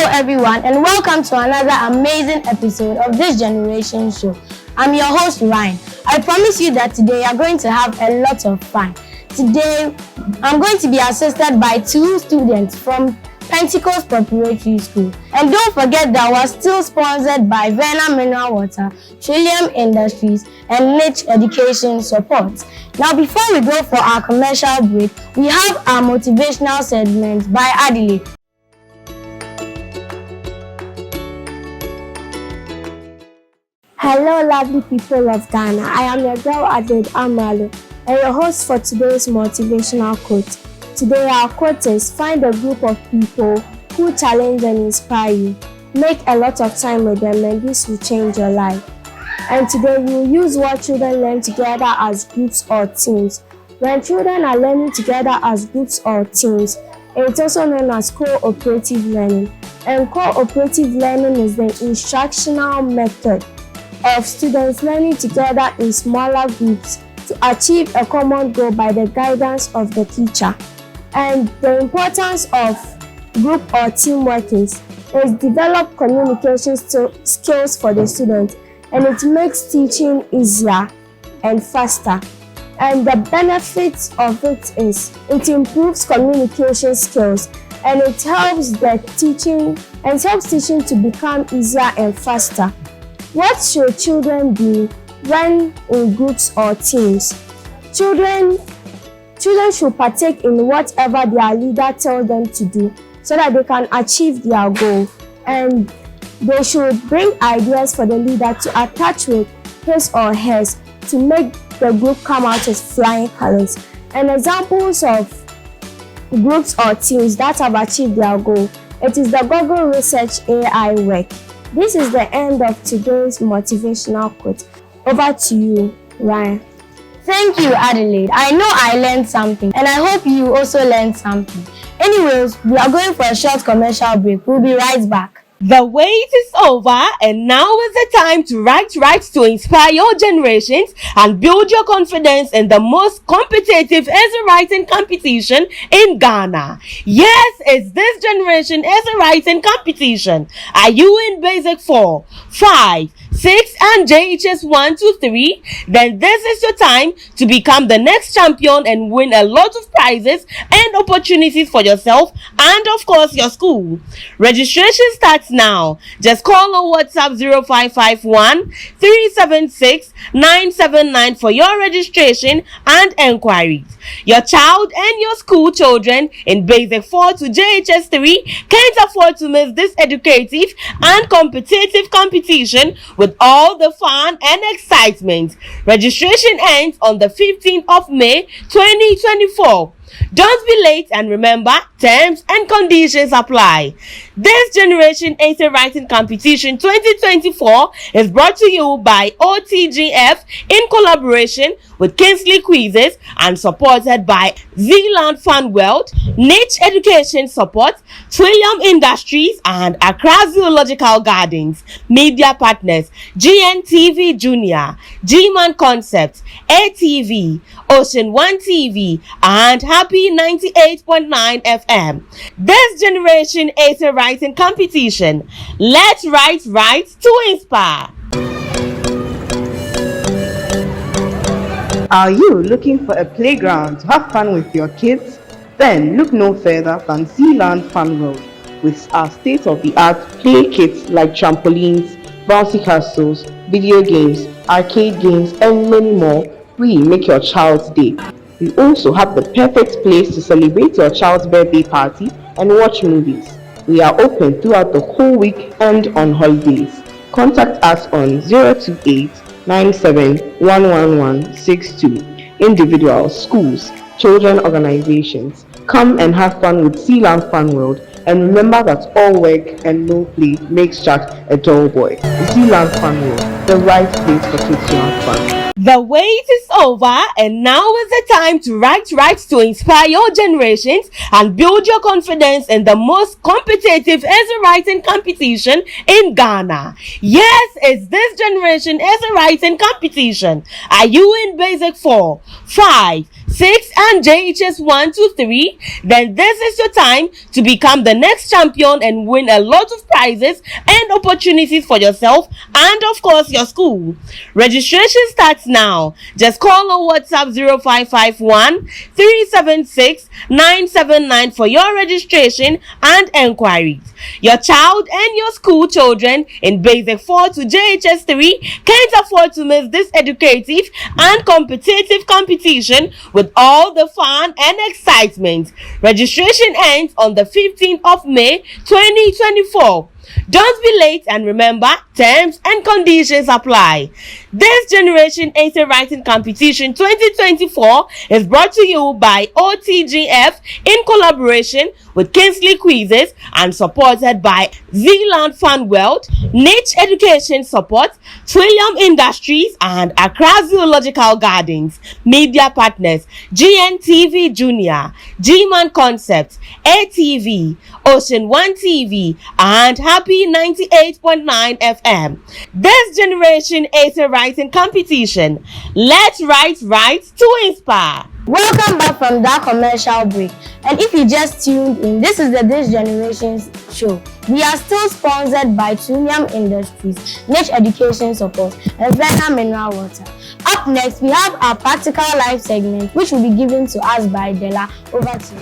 everyone, and welcome to another amazing episode of this generation show. I'm your host Ryan. I promise you that today you're going to have a lot of fun. Today, I'm going to be assisted by two students from Pentecost Preparatory School. And don't forget that we're still sponsored by Verna Mineral Water, Trillium Industries, and Niche Education Support. Now, before we go for our commercial break, we have our motivational segment by Adelaide. Hello, lovely people of Ghana. I am your girl Adelaide Amalo, and your host for today's motivational quote. Today, our quote is: find a group of people who challenge and inspire you. Make a lot of time with them, and this will change your life. And today, we will use what children learn together as groups or teams. When children are learning together as groups or teams, it's also known as cooperative learning. And cooperative learning is the instructional method of students learning together in smaller groups to achieve a common goal by the guidance of the teacher. And the importance of group or teamwork is develop communication skills for the students, and it makes teaching easier and faster. And the benefits of it is it improves communication skills, and it helps teaching to become easier and faster. What should children do when in groups or teams? Children should partake in whatever their leader tells them to do so that they can achieve their goal. And they should bring ideas for the leader to attach with his or hers to make the group come out as flying colors. And examples of groups or teams that have achieved their goal, it is the Google Research AI work. This is the end of today's motivational quote. Over to you, Ryan. Thank you, Adelaide. I know I learned something, and I hope you also learned something. Anyways, we are going for a short commercial break. We'll be right back. The wait is over, and now is the time to write to inspire your generations and build your confidence in the most competitive essay writing competition in Ghana. Yes, it's this generation essay writing competition. Are you in Basic 4, 5, 6 and JHS 1, 2, 3? Then this is your time to become the next champion and win a lot of prizes and opportunities for yourself and of course your school. Registration starts now. Just call or WhatsApp 0551 376 979 for your registration and enquiries. Your child and your school children in Basic 4 to JHS 3 can't afford to miss this educative and competitive competition with all the fun and excitement. Registration ends on the 15th of May 2024. Don't be late, and remember, terms and conditions apply. This Generation Essay Writing Competition 2024 is brought to you by OTGF in collaboration with Kingsley Quizzes and supported by Zealand Fund World, Niche Education Support, Trillium Industries, and Accra Zoological Gardens. Media partners: GNTV Junior, G-Man Concepts, ATV, Ocean One TV, and Happy 98.9 FM. This Generation Essay Writing Competition. Let's write to inspire. Are you looking for a playground to have fun with your kids? Then look no further than Zealand Fun World with our state-of-the-art play kits like trampolines, bouncy castles, video games, arcade games, and many more. We make your child's day. We also have the perfect place to celebrate your child's birthday party and watch movies. We are open throughout the whole week and on holidays. Contact us on 028 97 11162. Individuals, schools, children organizations. Come and have fun with Zealand Fun World, and remember that all work and no play makes Jack a dull boy. Zealand Fun World, the right place for kids to have fun. The wait is over, and now is the time to write to inspire your generations and build your confidence in the most competitive essay writing competition in Ghana. Yes, it's this Generation Essay Writing Competition. Are you in Basic 4, 5, 6 and JHS 1 to 3, then this is your time to become the next champion and win a lot of prizes and opportunities for yourself and of course your school. Registration starts now. Just call or WhatsApp 0551 376 979 for your registration and enquiries. Your child and your school children in Basic 4 to JHS 3 can't afford to miss this educative and competitive competition with all the fun and excitement. Registration ends on the 15th of May 2024. Don't be late, and remember, terms and conditions apply. This Generation Essay Writing Competition 2024 is brought to you by OTGF in collaboration with Kingsley Quizzes and supported by Zealand Fund World, Niche Education Support, Trillium Industries, and Accra Zoological Gardens. Media partners: GNTV Junior, G-Man Concepts, ATV, Ocean One TV, and Happy 98.9 FM. This Generation Essay Writing Competition. Let's write to inspire. Welcome back from that commercial break. And if you just tuned in, this is the This Generation's show. We are still sponsored by Trillium Industries, Niche Education Support, and Vena Mineral Water. Up next, we have our Practical Life segment, which will be given to us by Della. Over to you.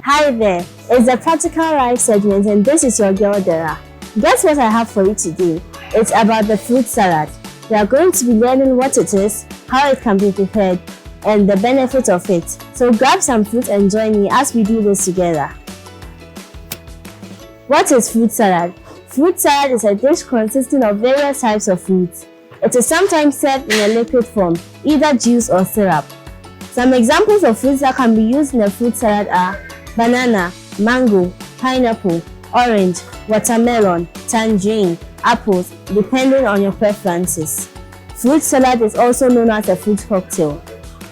Hi there, it's the Practical Life segment and this is your girl Dara. Guess what I have for you today? It's about the fruit salad. We are going to be learning what it is, how it can be prepared, and the benefit of it. So grab some fruit and join me as we do this together. What is fruit salad? Fruit salad is a dish consisting of various types of fruits. It is sometimes served in a liquid form, either juice or syrup. Some examples of fruits that can be used in a fruit salad are banana, mango, pineapple, orange, watermelon, tangerine, apples, depending on your preferences. Fruit salad is also known as a fruit cocktail.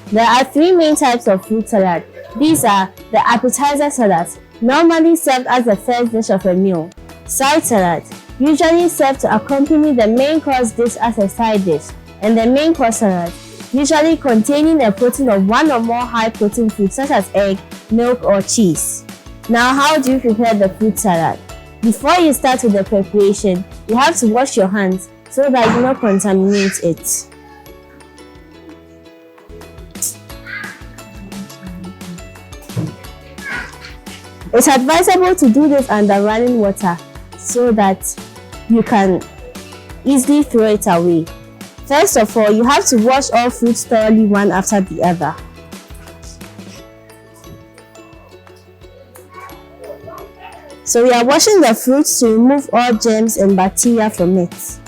There are three main types of fruit salad. These are the appetizer salad, normally served as the first dish of a meal. Side salad, usually served to accompany the main course dish as a side dish. And the main course salad, usually containing a protein of one or more high protein foods such as egg, milk or cheese. Now, how do you prepare the fruit salad? Before you start with the preparation, you have to wash your hands so that you do not contaminate it. It's advisable to do this under running water so that you can easily throw it away. First of all, you have to wash all fruits thoroughly one after the other. So we are washing the fruits to remove all germs and bacteria from it.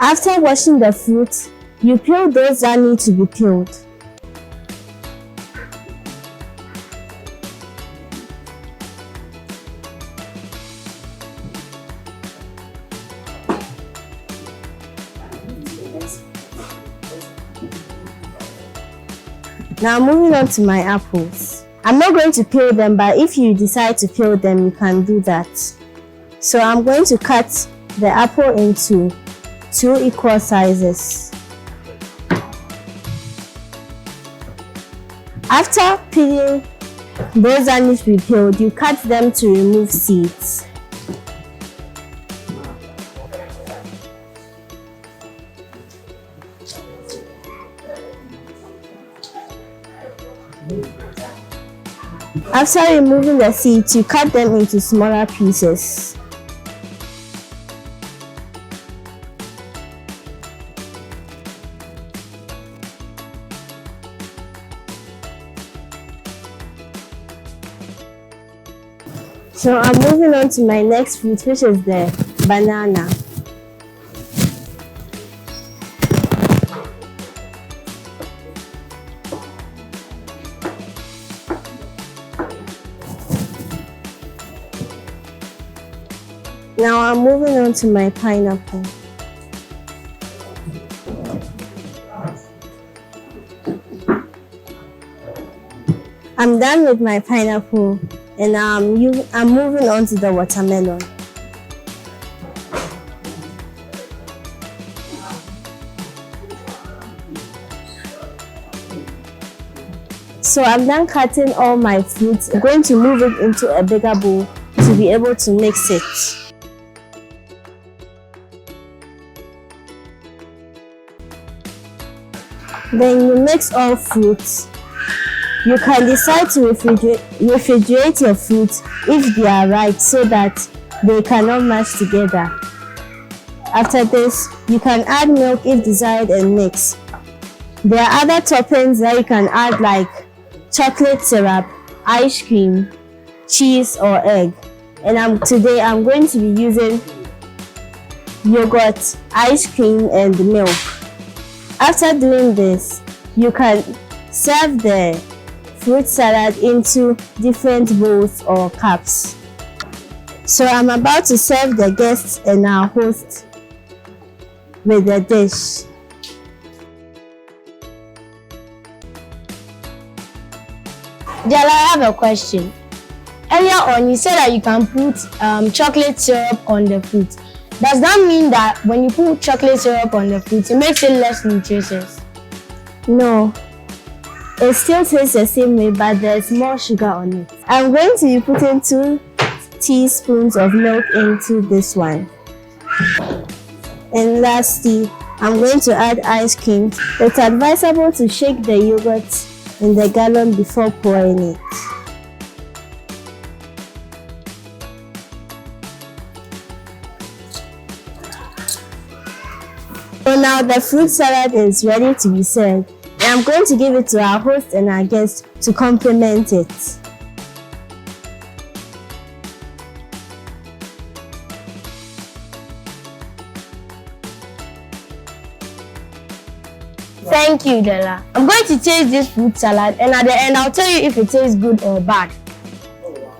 After washing the fruit, you peel those that need to be peeled. Now moving on to my apples. I'm not going to peel them, but if you decide to peel them, you can do that. So I'm going to cut the apple into 2 equal sizes. After peeling those that need to be peeled, you cut them to remove seeds. After removing the seeds, you cut them into smaller pieces. So I'm moving on to my next fruit, which is the banana. Now I'm moving on to my pineapple. I'm done with my pineapple, and I'm moving on to the watermelon. So I'm done cutting all my fruits. I'm going to move it into a bigger bowl to be able to mix it. Then you mix all fruits. You can decide to refrigerate your fruits if they are ripe so that they cannot mash together. After this, you can add milk if desired and mix. There are other toppings that you can add like chocolate syrup, ice cream, cheese or egg. And today I'm going to be using yogurt, ice cream and milk. After doing this, you can serve the fruit salad into different bowls or cups. So I'm about to serve the guests and our host with the dish. Jala, I have a question. Earlier on, you said that you can put chocolate syrup on the fruit. Does that mean that when you put chocolate syrup on the fruit, it makes it less nutritious? No, it still tastes the same way, but there's more sugar on it. I'm going to be putting 2 teaspoons of milk into this one. And lastly, I'm going to add ice cream. It's advisable to shake the yogurt in the gallon before pouring it. So now the fruit salad is ready to be served, and I'm going to give it to our host and our guests to complement it. Thank you, Della. I'm going to taste this fruit salad, and at the end I'll tell you if it tastes good or bad.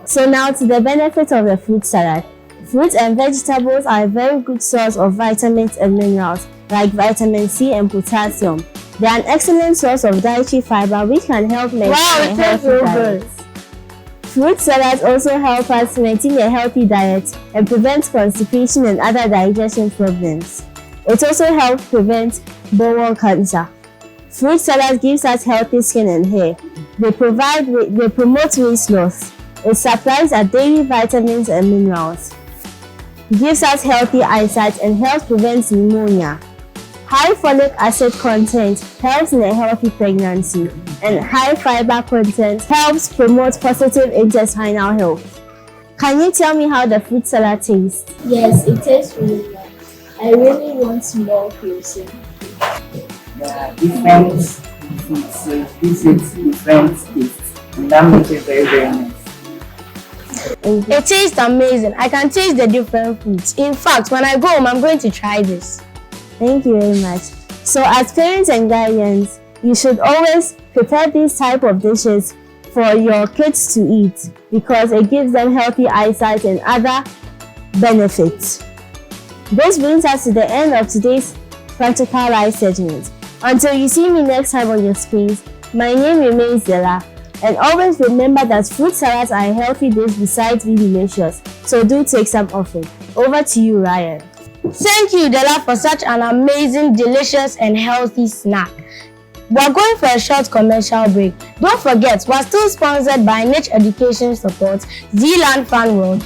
So now to the benefits of the fruit salad. Fruits and vegetables are a very good source of vitamins and minerals like vitamin C and potassium. They are an excellent source of dietary fiber which can help maintain a healthy diet. Fruit salads also help us maintain a healthy diet and prevent constipation and other digestion problems. It also helps prevent bowel cancer. Fruit salad gives us healthy skin and hair. They promote weight loss. It supplies our daily vitamins and minerals. Gives us healthy eyesight and helps prevent pneumonia. High folic acid content helps in a healthy pregnancy, and high fiber content helps promote positive intestinal health. Can you tell me how the fruit salad tastes? Yes, it tastes really well. I really want more closer. There are different foods, so it gives it different tastes, and that makes it very, very nice. It tastes amazing. I can taste the different fruits. In fact, when I go home, I'm going to try this. Thank you very much. So as parents and guardians, you should always prepare these type of dishes for your kids to eat because it gives them healthy eyesight and other benefits. This brings us to the end of today's Practical Life segment. Until you see me next time on your screens, my name remains Zella. And always remember that fruit salads are a healthy dish besides being delicious. So do take some of it. Over to you, Ryan. Thank you, Della, for such an amazing, delicious and healthy snack. We're going for a short commercial break. Don't forget, we're still sponsored by Niche Education Support, Zealand Fan World,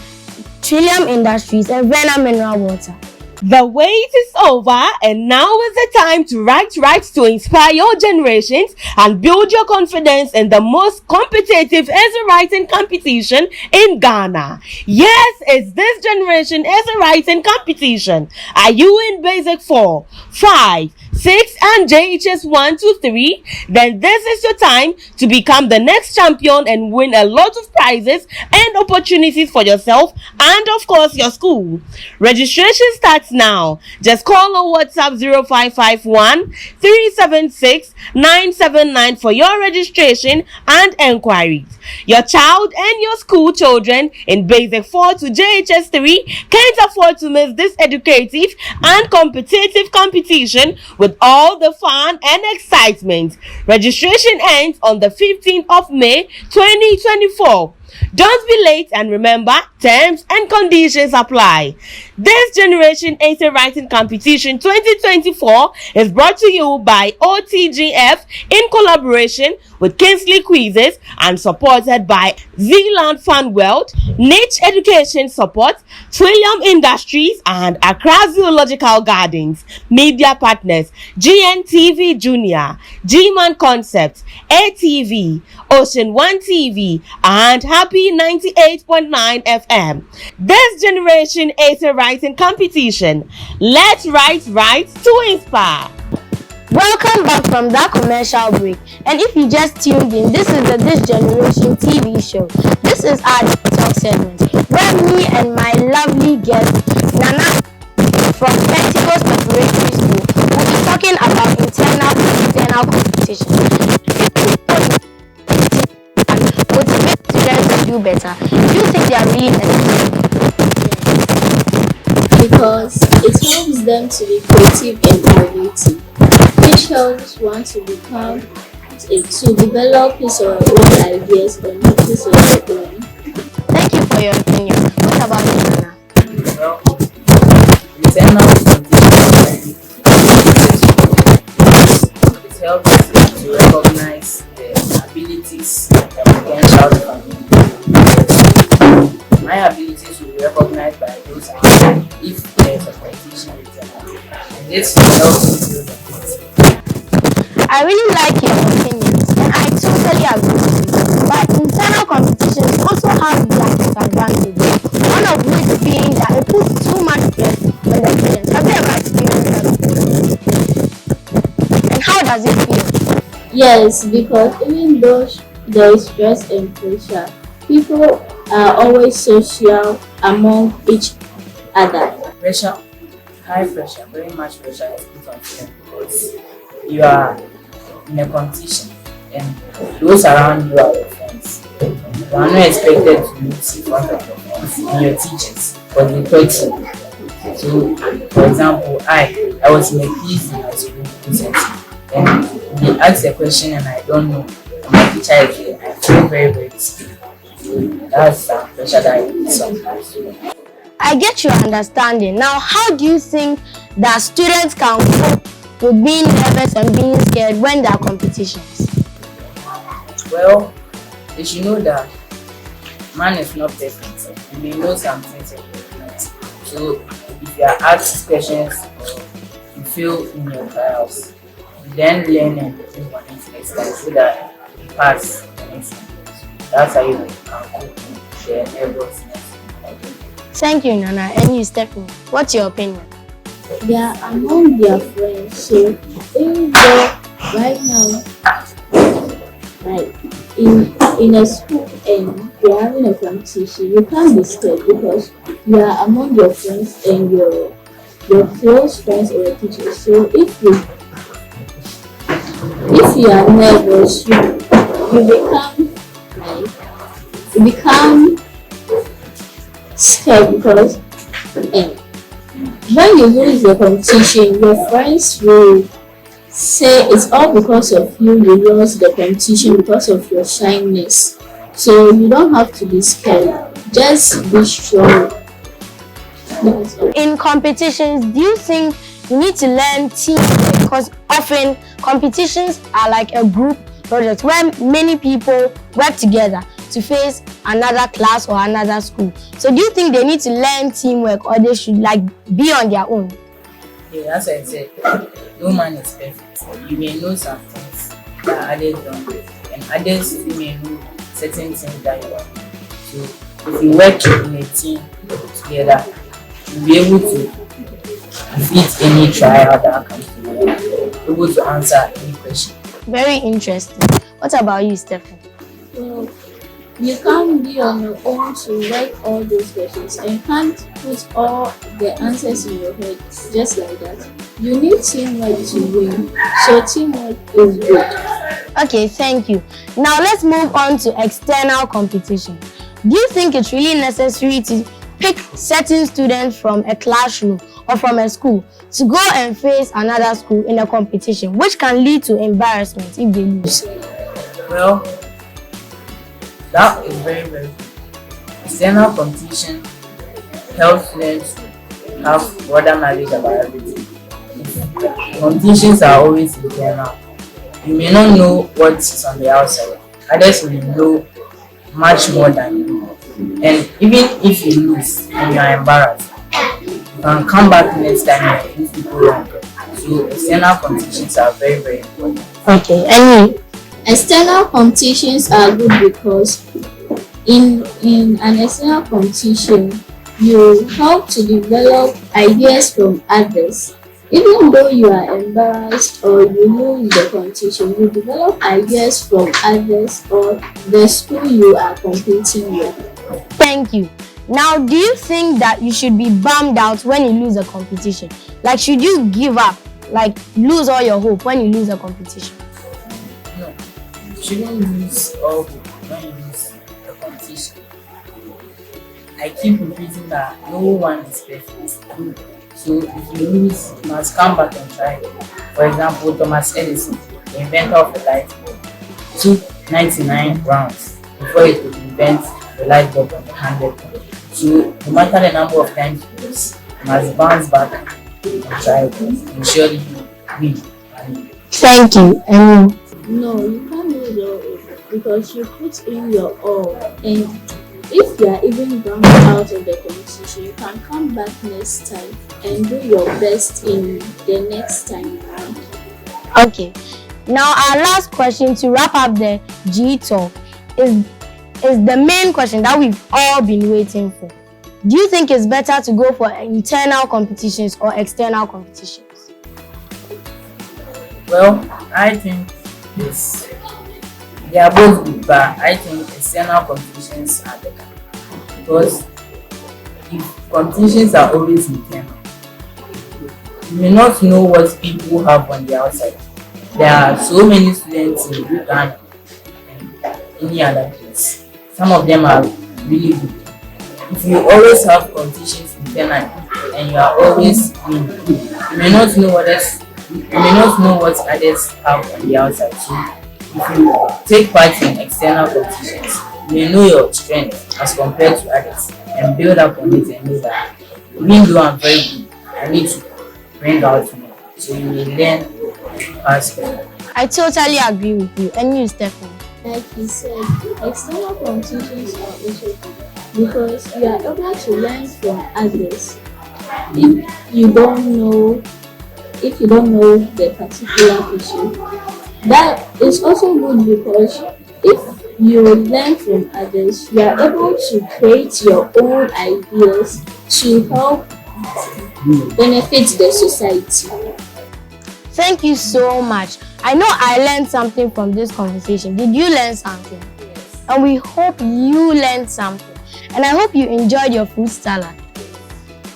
Trillium Industries and Vena Mineral Water. The wait is over, and now is the time to write to inspire your generations and build your confidence in the most competitive essay writing competition in Ghana. Yes, it's this generation essay writing competition. Are you in Basic 4, 5, 6 and JHS 1 to 3, then this is your time to become the next champion and win a lot of prizes and opportunities for yourself and of course your school. Registration starts now. Just call or WhatsApp 0551 376 979 for your registration and enquiries. Your child and your school children in Basic 4 to JHS 3 can't afford to miss this educative and competitive competition with all the fun and excitement. Registration ends on the 15th of May 2024. Don't be late, and remember, terms and conditions apply. This Generation Essay Writing Competition 2024 is brought to you by OTGF in collaboration with Kingsley Quizzes and supported by Zealand Fund World, Niche Education Support, Trillium Industries, and Accra Zoological Gardens. Media partners: GNTV Junior, G-Man Concepts, ATV, Ocean One TV, and Happy 98.9 FM. This Generation Essay Writing Competition. Let's write to inspire. Welcome back from that commercial break. And if you just tuned in, this is the This Generation TV show. This is our talk segment where me and my lovely guest Nana from Pentecost Preparatory School will be talking about internal and external competition. Motivate students to do better. Do you think they are really necessary? Because it helps them to be creative and innovative, which helps one to become to develop his or her own ideas and make his or her own. Thank you for your opinion. What about you, Nana? Well, internal competition it helps to recognize the abilities and potential of my abilities will be recognized by those outside if there is a competition internally. And this helps me build a I really like your opinions and I totally agree with you. But internal competitions also have their disadvantages. One of which being that it puts too much stress on the students. Have you ever experienced that? And how does it feel? Yes, because even though there is stress and pressure, people are always social among each other. pressure, high pressure, very much pressure is put on them because you are in a competition and those around you are your friends. You are not expected to lose in front of your friends and your teachers, but they taught you. So, for example, I was in a quiz in my school recently, and they asked a question and I don't know. And my teacher is there. I feel very, very scared. So that's pressure that I need sometimes. I get your understanding. Now, how do you think that students can cope with being nervous and being scared when there are competitions? Well, they should know that man is not perfect. You may know some things and you may not. So if you are asked questions or you fail in your trials, you then learn and improve on it next time so that you pass the next time. That's how you can cope with the nervousness. Thank you, Nana. And you, Stephanie. What's your opinion? They are among their friends, so even though right now, like in a school and you're having a competition, you can't be scared because you are among your friends and your close friends or your teachers. So if you are nervous, you become scared because when you lose the competition, your friends will say it's all because of you lost the competition because of your shyness. So you don't have to be scared. Just be strong. In competitions, do you think you need to learn teamwork? Because often competitions are like a group project where many people work together to face another class or another school. So do you think they need to learn teamwork or they should be on their own? Yeah, as I said, no man is perfect. You may know some things that others don't, and others you may know certain things that you don't. So if you work in a team together, you'll be able to defeat any trial that comes to you. able to answer any question. Very interesting. What about you, Stephen? Well, you can't be on your own to write all those questions, and you can't put all the answers in your head just like that. You need teamwork to win, so teamwork is good. Okay, thank you. Now let's move on to external competition. Do you think it's really necessary to pick certain students from a classroom or from a school to go and face another school in a competition, which can lead to embarrassment if they lose? Well, that is very, very good. External competition helps students have broader knowledge about everything. Competitions are always internal. You may not know what is on the outside. Others will know much more than you. And even if you lose and you are embarrassed, you can come back next time and prove people wrong. So external competitions are very, very important. Okay, and you? External competitions are good because in an external competition, you help to develop ideas from others. Even though you are embarrassed or you lose the competition, you develop ideas from others or the school you are competing with. Thank you. Now, do you think that you should be bummed out when you lose a competition? Like, should you give up? Like, lose all your hope when you lose a competition? No, you shouldn't lose all hope when you lose the competition. I keep repeating that no one is perfect. So if you lose, you must come back and try. For example, Thomas Edison, the inventor of the light bulb, took 99 rounds before he could invent the light bulb on the 100th. So no matter the number of times you lose, you must bounce back and try again. And surely you win. Thank you. No, you can't lose your all because you put in your all, and if you are even bumped out of the competition, you can come back next time and do your best in the next time around. Okay. Now our last question to wrap up the G talk is the main question that we've all been waiting for. Do you think it's better to go for internal competitions or external competitions? Well, I think they are both good, but I think external competitions are better. Because if competitions are always internal, you may not know what people have on the outside. There are so many students in Uganda and any other place. Some of them are really good. If you always have competitions internally and you are always winning, you may not know what others have on the outside. So if you take part in external competitions, you may know your strength as compared to others and build up on it and know that even though I'm very good, I need to bring out more. So you may learn fast. I totally agree with you. And you, Stephen? Like he said, external competitions are also good because you are able to learn from others. If you don't know the particular issue, that is also good because if you learn from others, you are able to create your own ideas to help benefit the society. Thank you so much. I know I learned something from this conversation. Did you learn something? Yes. And we hope you learned something. And I hope you enjoyed your fruit salad.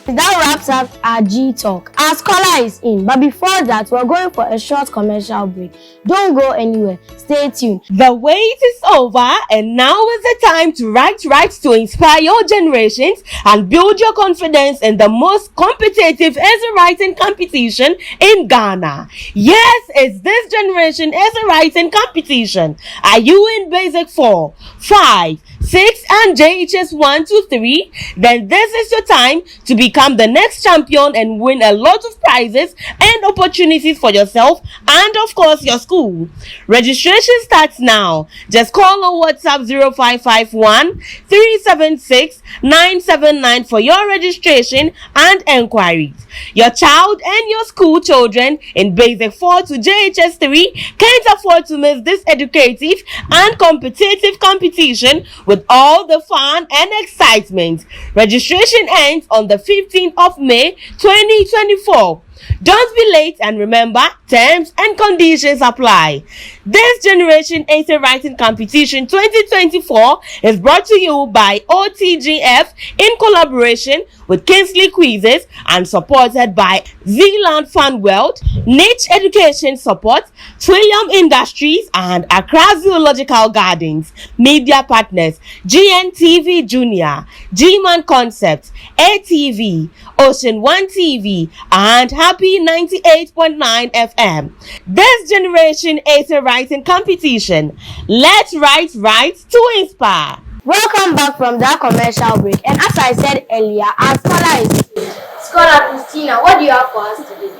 That wraps up our G Talk. Our scholar is in, but before that, we're going for a short commercial break. Don't go anywhere. Stay tuned. The wait is over, and now is the time to write to inspire your generations and build your confidence in the most competitive essay writing competition in Ghana. Yes, it's this generation essay writing competition. Are you in Basic 4, 5, 6 and JHS 1, 2, 3? Then this is your time to become the next champion and win a lot of prizes and opportunities for yourself and of course your school. Registration starts now. Just call or WhatsApp 0551 376 979 for your registration and enquiries. Your child and your school children in Basic 4 to JHS 3 can't afford to miss this educative and competitive competition with all the fun and excitement. Registration ends on the 15th of May 2024. Don't be late, and remember, terms and conditions apply. This Generation Essay Writing Competition 2024 is brought to you by OTGF in collaboration with Kingsley Quizzes and supported by Zealand Fun World, Niche Education Support, Trillium Industries, and Accra Zoological Gardens. Media partners: GNTV Junior, G-Man Concepts, ATV, Ocean One TV, and Happy 98.9 FM. This Generation Essay Writing Competition. Let's write to inspire. Welcome back from that commercial break. And as I said earlier, our scholar is here. Scholar Christina, what do you have for us today?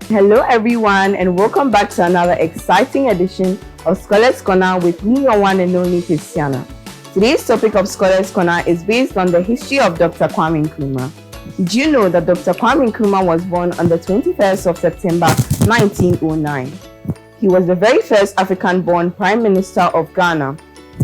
Hello everyone, and welcome back to another exciting edition of Scholars Corner with me, your one and only Christiana. Today's topic of Scholars Corner is based on the history of Dr. Kwame Nkrumah. Did you know that Dr. Kwame Nkrumah was born on the 21st of September 1909? He was the very first African-born Prime Minister of Ghana.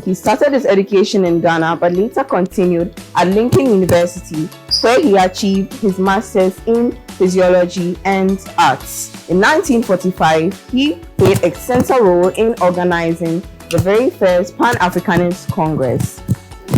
He started his education in Ghana but later continued at Lincoln University, where he achieved his Masters in Physiology and Arts. In 1945, he played a central role in organizing the very first Pan-Africanist Congress.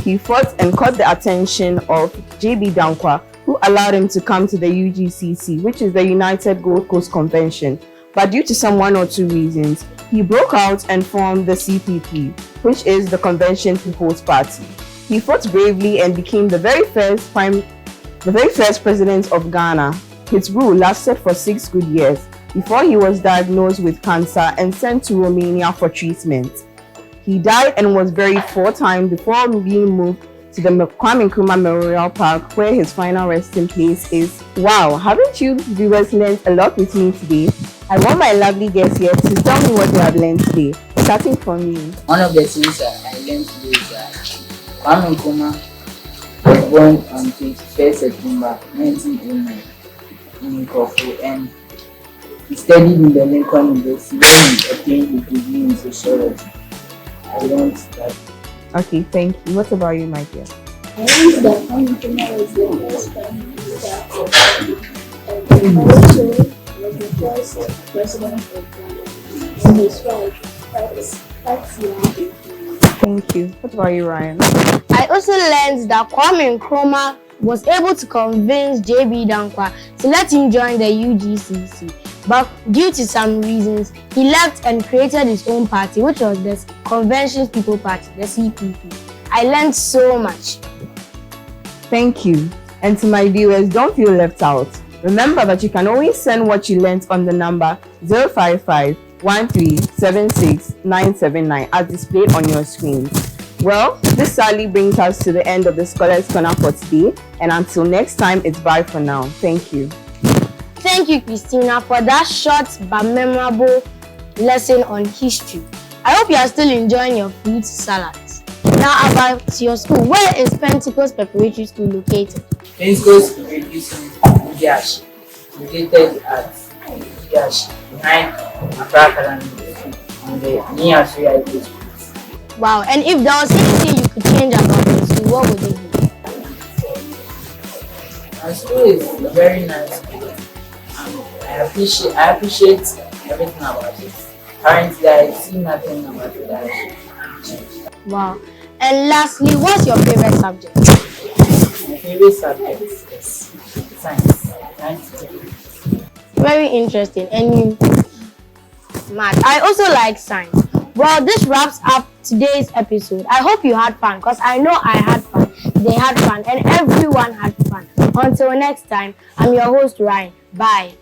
He fought and caught the attention of J.B. Dankwa, who allowed him to come to the UGCC, which is the United Gold Coast Convention. But due to some one or two reasons, he broke out and formed the CPP, which is the Convention People's Party. He fought bravely and became the very first president of Ghana. His rule lasted for 6 good years before he was diagnosed with cancer and sent to Romania for treatment. He died and was buried 4 times before being moved to the Kwame Nkrumah Memorial Park, where his final resting place is. Wow, haven't you viewers learned a lot with me today? I want my lovely guests here to tell me what they have learned today, starting from you. One of the things that I learned today is that Kwame Nkrumah was born on 21st September 1909 in Nkrofo, and he studied in the Lincoln University and obtained a degree in sociology. I learned that. Okay, thank you. What about you, my dear? I learned that Kwame Nkrumah was the first Prime Minister of Ghana, and also was the first president of Ghana. And his wife, that's young. Thank you. What about you, Ryan? I also learned that Kwame Nkrumah was able to convince J.B. Dankwa to let him join the UGCC. But due to some reasons, he left and created his own party, which was the Convention People Party, the CPP. I learned so much. Thank you. And to my viewers, don't feel left out. Remember that you can always send what you learned on the number 055 1376979 as displayed on your screen. Well, this sadly brings us to the end of the Scholars Corner for today, and until next time, it's bye for now. Thank you. Thank you, Christina, for that short but memorable lesson on history. I hope you are still enjoying your fruit salads. Now about your school. Where is Pentecost Preparatory School located? Pentecost Preparatory School, Bubiashie, located at Bubiashie, behind Accra Academy, on the near Free Street. Wow, and if there was anything you could change about the school, what would it be? My school is a very nice school, and I appreciate everything about it. Currently, I see nothing about it that I should change. Wow. And lastly, what's your favorite subject? My favorite subject is science. Very interesting. And you? Math. I also like science. Well, this wraps up today's episode. I hope you had fun, because I know I had fun. They had fun, and everyone had fun. Until next time, I'm your host, Ryan. Bye.